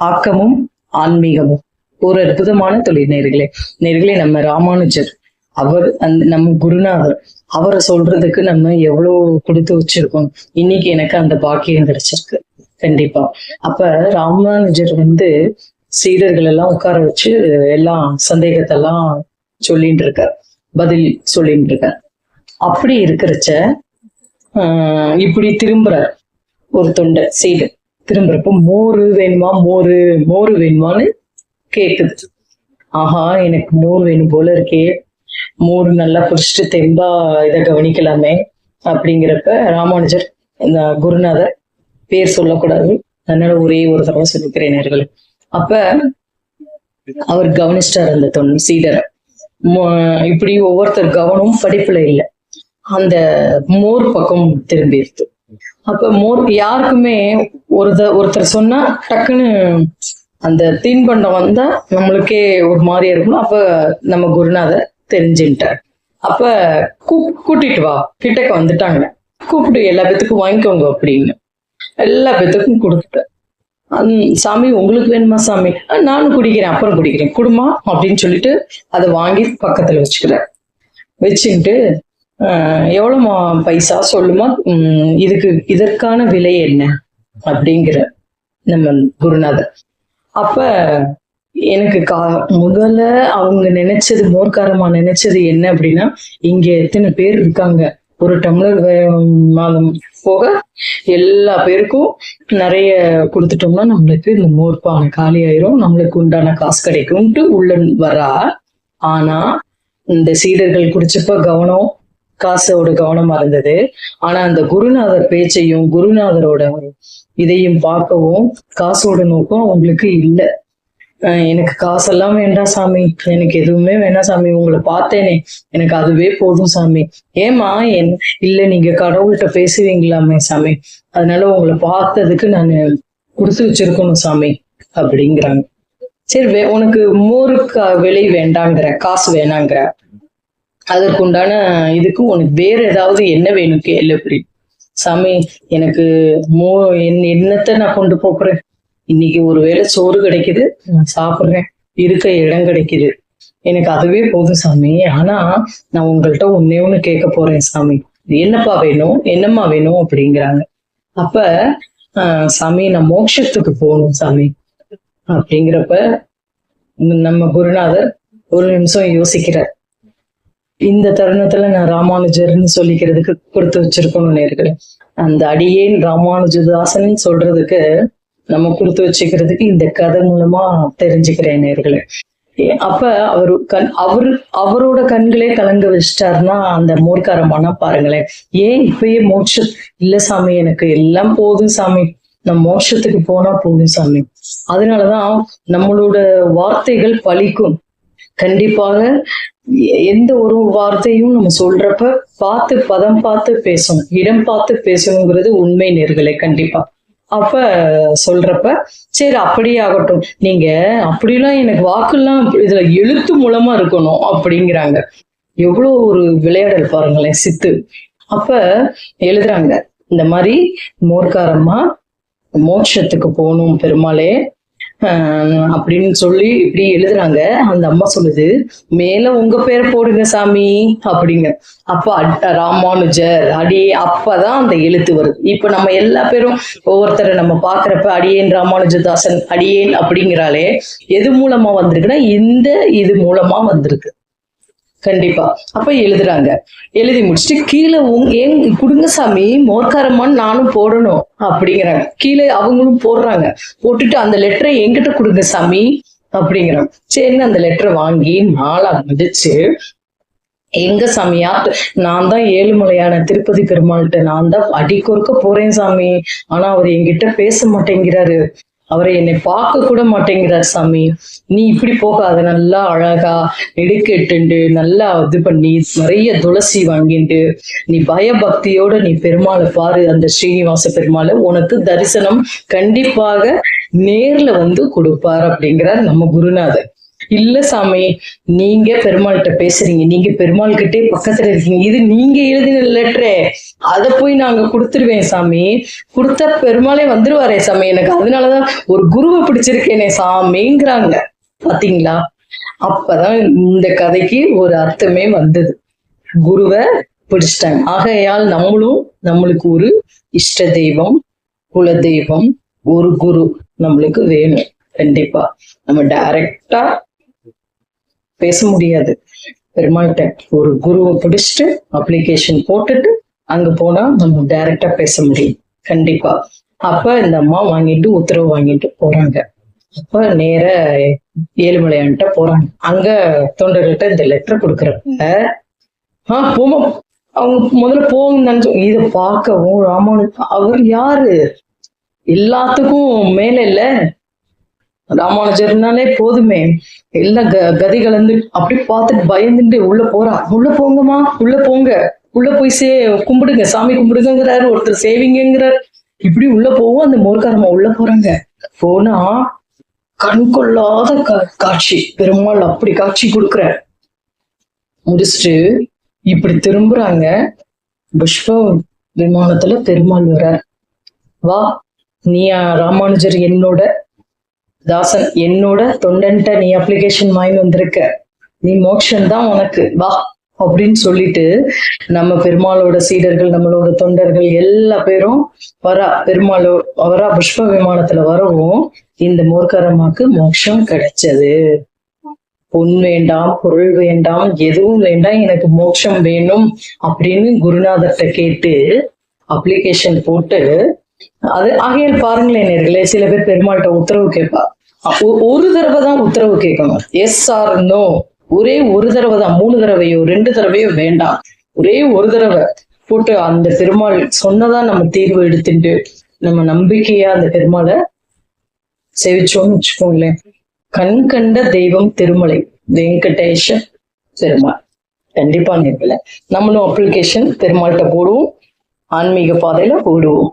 ஆக்கமும் ஆன்மீகமும் ஒரு அற்புதமான தொழில் நேர்களே நம்ம ராமானுஜர் அவர் நம்ம குருநாதர் அவரை சொல்றதுக்கு நம்ம எவ்வளவு கொடுத்து வச்சிருக்கோம். இன்னைக்கு எனக்கு அந்த பாக்கியம் கிடைச்சிருக்கு கண்டிப்பா. அப்ப ராமானுஜர் சீடர்கள் எல்லாம் உட்கார வச்சு எல்லாம் சந்தேகத்தெல்லாம் சொல்லிட்டு இருக்கார், பதில் சொல்லிட்டு இருக்கார். அப்படி இருக்கிறச்ச இப்படி திரும்புறார் ஒரு தொண்டை சீடர். திரும்புறப்ப மோரு வேணுமா, மோரு வேணுமான்னு கேக்குது. ஆஹா, எனக்கு மோர் வேணும் போல இருக்கே, மோர் நல்லா குடிச்சிட்டு தெம்பா இதை கவனிக்கலாமே அப்படிங்கிறப்ப ராமானுஜர் இந்த குருநாதர் பேர் சொல்லக்கூடாது, அதனால ஒரே ஒரு தடவை சொல்லிக்கிறேன் நேர்களே. அப்ப அவர் கவனிச்சிட்டார் அந்த சீடரை. இப்படி ஒவ்வொருத்தர் கவனம் படிப்புல இல்லை, அந்த மோர் பக்கம் திரும்பிடுது. அப்ப மோர் யாருக்குமே ஒருத்தர் சொன்னா டக்குன்னு அந்த தீன்பண்டம் வந்தா நம்மளுக்கே ஒரு மாதிரியா இருக்கும். அப்ப நம்ம குருநாதர் தெரிஞ்சுட்டார். அப்ப கூட்டிட்டு வா, கிட்டக்க வந்துட்டாங்க, கூப்பிட்டு எல்லா பேத்துக்கும் வாங்கிக்கோங்க அப்படின்னு எல்லா பேத்துக்கும் கொடுத்துட்டேன். சாமி உங்களுக்கு வேணுமா சாமி? நானும் குடிக்கிறேன், அப்புறம் குடிக்கிறேன், குடுமா அப்படின்னு சொல்லிட்டு அதை வாங்கி பக்கத்துல வச்சுக்கிட்டு எவ்வளவு பைசா சொல்லுமா, இதற்கான விலை என்ன அப்படிங்கிற நம்ம குருநாதர். அப்ப எனக்கு முதல்ல அவங்க நினைச்சது, மோர்க்காரமா நினைச்சது என்ன அப்படின்னா, இங்க எத்தனை பேர் இருக்காங்க, ஒரு டம்ளர் மாதம் போக எல்லா பேருக்கும் நிறைய கொடுத்துட்டோம்னா நம்மளுக்கு இந்த மோர்பானை காலி ஆயிரும், நம்மளுக்கு உண்டான காசு கிடைக்கும்ட்டு உள்ள வரா. ஆனா இந்த சீடர்கள் குடிச்சப்ப கவனம் காசோட கவனமா இருந்தது. ஆனா அந்த குருநாதர் பேச்சையும் குருநாதரோட இதையும் பார்க்கவும் காசோட நோக்கம் அவங்களுக்கு இல்லை. எனக்கு காசெல்லாம் வேண்டாம் சாமி, எனக்கு எதுவுமே வேண்டாம் சாமி, உங்களை பார்த்தேனே எனக்கு அதுவே போதும் சாமி. ஏமா இல்ல நீங்க கடவுள்கிட்ட பேசுவீங்களாமே சாமி, அதனால உங்களை பார்த்ததுக்கு நான் கொடுத்து வச்சிருக்கணும் சாமி அப்படிங்கிறாங்க. சரி, உனக்கு மோருக்கு விலை வேண்டாங்கிற, காசு வேணாங்கிற, அதற்குண்டான இதுக்கு உனக்கு வேற ஏதாவது என்ன வேணும் கேளு அப்படி. சாமி எனக்கு என்னத்தை நான் கொண்டு போறேன், இன்னைக்கு ஒருவேளை சோறு கிடைக்குது, நான் சாப்பிடுறேன், இருக்க இடம் கிடைக்குது, எனக்கு அதுவே போதும் சாமி. ஆனா நான் உங்கள்கிட்ட ஒண்ணு கேட்க போறேன் சாமி, என்னப்பா வேணும், என்னம்மா வேணும் அப்படிங்கிறாங்க. அப்ப சாமி நான் மோட்சத்துக்கு போகணும் சாமி அப்படிங்கிறப்ப நம்ம குருநாதர் ஒரு நிமிஷம் யோசிக்கிறார். இந்த தருணத்துல நான் ராமானுஜர்னு சொல்லிக்கிறதுக்கு கொடுத்து வச்சிருக்கணும் நேர்களே. அந்த அடியேன் ராமானுஜதாசன் சொல்றதுக்கு நம்ம கொடுத்து வச்சுக்கிறதுக்கு இந்த கதை மூலமா தெரிஞ்சுக்கிறேன் நேர்களே. அப்ப அவரோட கண்களே கலங்க வச்சிட்டாருன்னா அந்த மோர்க்காரமானா பாருங்களேன். ஏன் இப்பயே மோட்சம் இல்ல சாமி, எனக்கு எல்லாம் போதும் சாமி, நம்ம மோட்சத்துக்கு போனா போதும் சாமி. அதனாலதான் நம்மளோட வார்த்தைகள் பலிக்கும். கண்டிப்பாக எந்த ஒரு வார்த்தையும் நம்ம சொல்றப்ப பதம் பார்த்து பேசணும், இடம் பார்த்து பேசணுங்கிறது உண்மை நேர்களே கண்டிப்பா. அப்ப சொல்றப்ப சரி அப்படியே ஆகட்டும், நீங்க அப்படிலாம் எனக்கு வாக்குலாம் இதுல எழுத்து மூலமா இருக்கணும் அப்படிங்கிறாங்க. எவ்வளவு ஒரு விளையாடல் பாருங்களேன் சித்து. அப்ப எழுதுறாங்க இந்த மாதிரி மோர்க்காரம்மா மோட்சத்துக்கு போகணும் பெருமாளே அப்படின்னு சொல்லி இப்படி எழுதுறாங்க. அந்த அம்மா சொல்லுது, மேல உங்க பேரை போடுங்க சாமி அப்படிங்க. அப்ப ராமானுஜர் அப்பதான் அந்த எழுத்து வருது. இப்ப நம்ம எல்லா பேரும் ஒவ்வொருத்தரை நம்ம பாக்குறப்ப அடியேன் ராமானுஜதாசன் அடியேன் அப்படிங்கிறாலே எது மூலமா வந்திருக்குன்னா இது மூலமா வந்திருக்கு கண்டிப்பா. அப்ப எழுதுறாங்க, எழுதி முடிச்சுட்டு கீழே கொடுங்க சாமி மோர்க்காரம்மான்னு நானும் போடணும் அப்படிங்கிறாங்க. கீழே அவங்களும் போடுறாங்க, போட்டுட்டு அந்த லெட்டரை என்கிட்ட கொடுங்க சாமி அப்படிங்கிறாங்க. சரின்னு அந்த லெட்டரை வாங்கி நாளா மதிச்சு, எங்க சாமியா நான் தான் ஏழுமலையான திருப்பதி பெருமாள்கிட்ட நான் தான் அடிக்கொறுக்க போறேன் சாமி, ஆனா அவர் என்கிட்ட பேச மாட்டேங்கிறாரு, அவரை என்னை பார்க்க கூட மாட்டேங்கிறார் சாமி, நீ இப்படி போகாத, நல்லா அழகா எடுக்கெட்டு நல்லா இது பண்ணி நிறைய துளசி வாங்கிட்டு நீ பயபக்தியோட நீ பெருமாளை பாரு, அந்த ஸ்ரீனிவாச பெருமாளை உனக்கு தரிசனம் கண்டிப்பாக நேர்ல கொடுப்பார் அப்படிங்கிறார் நம்ம குருநாதர். இல்ல சாமி, நீங்க பெருமாள்கிட்ட பேசுறீங்க, நீங்க பெருமாள் கிட்டே பக்கத்துல இருக்கீங்க, இது நீங்க எழுதின லெட்டரே, அத போய் நாங்க கொடுத்துருவேன் சாமி, கொடுத்தா பெருமாளே வந்துருவாரே சாமி, எனக்கு அதனாலதான் ஒரு குருவை பிடிச்சிருக்கேனே சாமிங்கிறாங்க. பாத்தீங்களா? அப்பதான் இந்த கதைக்கு ஒரு அர்த்தமே வந்தது. குருவை பிடிச்சிட்டாங்க. ஆகையால் நம்மளுக்கு ஒரு இஷ்ட தெய்வம், குல தெய்வம், ஒரு குரு நம்மளுக்கு வேணும். கண்டிப்பா நம்ம டைரக்டா பேச முடியாது பெருமாள்கிட்ட. ஒரு குருவை பிடிச்சிட்டு அப்ளிகேஷன் போட்டுட்டு அங்க போனா நம்ம டைரக்டா பேச முடியும். கண்டிப்பா. அப்ப இந்த அம்மா வாங்கிட்டு உத்தரவு வாங்கிட்டு போறாங்க. அப்ப நேர ஏழுமலையான்ட்ட போறாங்க. அங்க தொண்டர்கிட்ட இந்த லெட்டர் கொடுக்குறப்ப போமா, அவங்க முதல்ல போங்கன்னு இதை பார்க்கவும் அவர் யாரு, எல்லாத்துக்கும் மேல இல்ல, ராமானுஜர்னாலே போதுமே, எல்லாம் கதி கலந்து அப்படி பார்த்துட்டு பயந்துட்டு உள்ள போறான். உள்ள போங்கம்மா, உள்ள போங்க, உள்ள போய் கும்பிடுங்க, சாமி கும்பிடுங்கிறாரு, ஒருத்தர் சேவிங்கிறார். இப்படி உள்ள போவோம். அந்த மோர்க்காரம்மா உள்ள போறாங்க. போனா கண் கொள்ளாத காட்சி. பெருமாள் அப்படி காட்சி கொடுக்குற முடிச்சுட்டு இப்படி திரும்புறாங்க. புஷ்ப விமானத்துல பெருமாள் வர, வா நீ ராமானுஜர் என்னோட தாசன், என்னோட தொண்டன்ட்ட நீ அப்ளிகேஷன் வாங்கி வந்திருக்க, நீ மோட்சம் தான் உனக்கு, வா அப்படின்னு சொல்லிட்டு நம்ம பெருமாளோட சீடர்கள், நம்மளோட தொண்டர்கள் எல்லா பேரும் வரா புஷ்ப விமானத்துல வரவும் இந்த மோர்க்காரம்மாக்கு மோட்சம் கிடைச்சது. பொன் வேண்டாம், பொருள் வேண்டாம், எதுவும் வேண்டாம், எனக்கு மோட்சம் வேணும் அப்படின்னு குருநாதர்கிட்ட கேட்டு அப்ளிகேஷன் போட்டு அது. ஆகையால் பாருங்களேன் நேர்களே, சில பேர் பெருமாள்கிட்ட உத்தரவு கேட்பா. ஒரு தடவை தான் உத்தரவு கேட்கணும். எஸ் ஆர் நோ, ஒரே ஒரு தடவை தான். 3 தடவையோ 2 தடவையோ வேண்டாம். ஒரே ஒரு தடவை போட்டு அந்த பெருமாள் சொன்னதான் நம்ம தீர்வு எடுத்துட்டு நம்ம நம்பிக்கையா அந்த பெருமாளை சேவிச்சோம்னு வச்சுக்கோங்களேன். கண் கண்ட தெய்வம் திருமலை வெங்கடேஷ பெருமாள். கண்டிப்பா நேர்களே, நம்மளும் அப்ளிகேஷன் பெருமாள்கிட்ட போடுவோம், ஆன்மீக பாதையில போடுவோம்.